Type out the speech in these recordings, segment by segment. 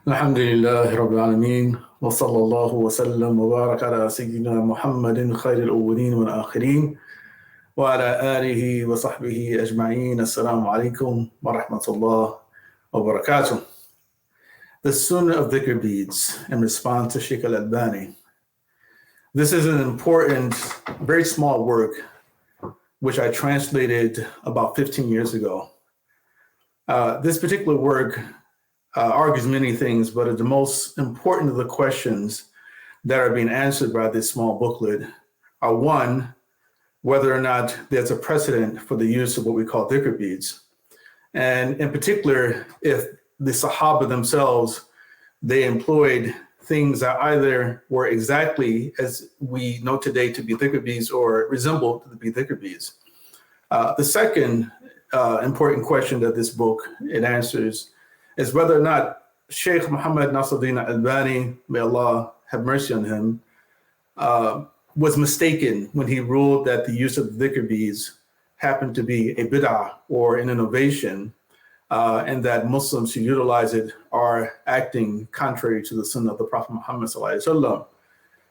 الحمد لله رب العالمين وصلى الله وسلم وبارك على سيدنا محمد خير الأولين والآخرين وعلى آله وصحبه أجمعين. Assalamu alaikum wa rahmatullah wa barakatuh. The Sunnah of Dhikr beads in response to Shaykh Al-Albani. This is an important, very small work which I translated about 15 years ago. This particular work argues many things, but the most important of the questions that are being answered by this small booklet are: one, whether or not there's a precedent for the use of what we call dhikr beads. And in particular, if the Sahaba themselves, they employed things that either were exactly as we know today to be dhikr beads or resembled to be dhikr beads. The second important question that this book it answers is whether or not Shaykh Muhammad Nasruddin Al-Albani, may Allah have mercy on him, was mistaken when he ruled that the use of dhikr beads happened to be a bid'ah or an innovation, and that Muslims who utilize it are acting contrary to the Sunnah of the Prophet Muhammad sallallahu alaihi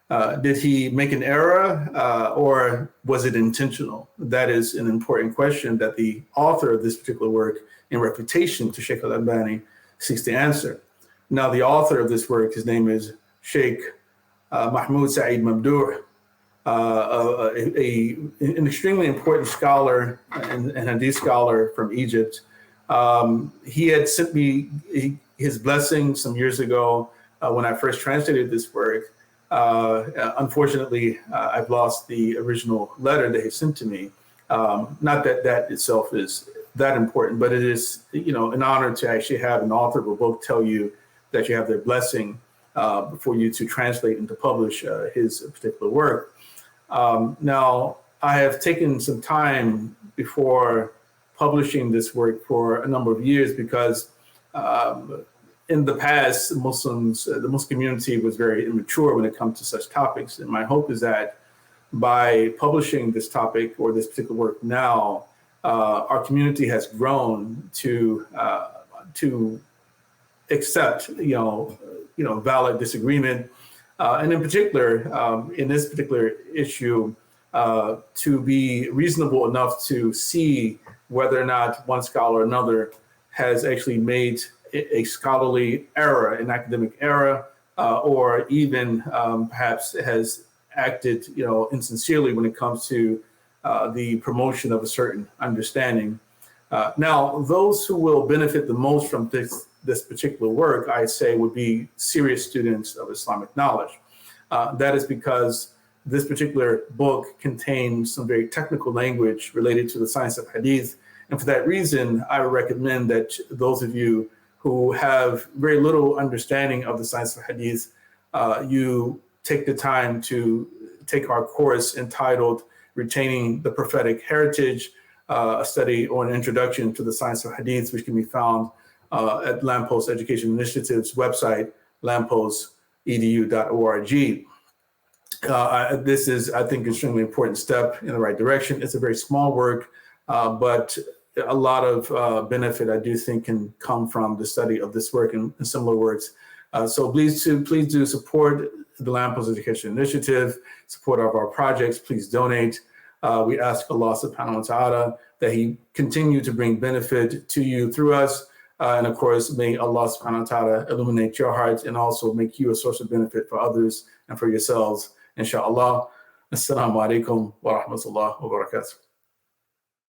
wasallam. Did he make an error or was it intentional? That is an important question that the author of this particular work, in refutation to Shaykh Al-Albani, seeks to answer. Now, the author of this work, his name is Shaykh Mahmoud Saeed Mamdouh, an extremely important scholar and hadith scholar from Egypt. He had sent me his blessing some years ago when I first translated this work. Unfortunately, I've lost the original letter that he sent to me. Not that that itself is that important, but it is, an honor to actually have an author of a book tell you that you have their blessing for you to translate and to publish his particular work. Now, I have taken some time before publishing this work for a number of years because in the past, the Muslim community was very immature when it comes to such topics. And my hope is that by publishing this topic or this particular work now, our community has grown to accept, valid disagreement, and in particular, in this particular issue, to be reasonable enough to see whether or not one scholar or another has actually made a scholarly error, an academic error, or even perhaps has acted, insincerely when it comes to the promotion of a certain understanding. Now, those who will benefit the most from this particular work, I say, would be serious students of Islamic knowledge. That is because this particular book contains some very technical language related to the science of hadith. And for that reason, I would recommend that those of you who have very little understanding of the science of hadith, you take the time to take our course entitled Retaining the Prophetic Heritage, a study or an introduction to the science of hadith, which can be found at Lamppost Education Initiative's website, lamppostedu.org. This is, I think, an extremely important step in the right direction. It's a very small work, but a lot of benefit, I do think, can come from the study of this work and similar works. So please do support the Lamppost Education Initiative, support of our projects. Please donate. We ask Allah subhanahu wa ta'ala that He continue to bring benefit to you through us. And of course, may Allah subhanahu wa ta'ala illuminate your hearts and also make you a source of benefit for others and for yourselves. Inshallah. Assalamu alaikum wa rahmatullah wa barakatuh.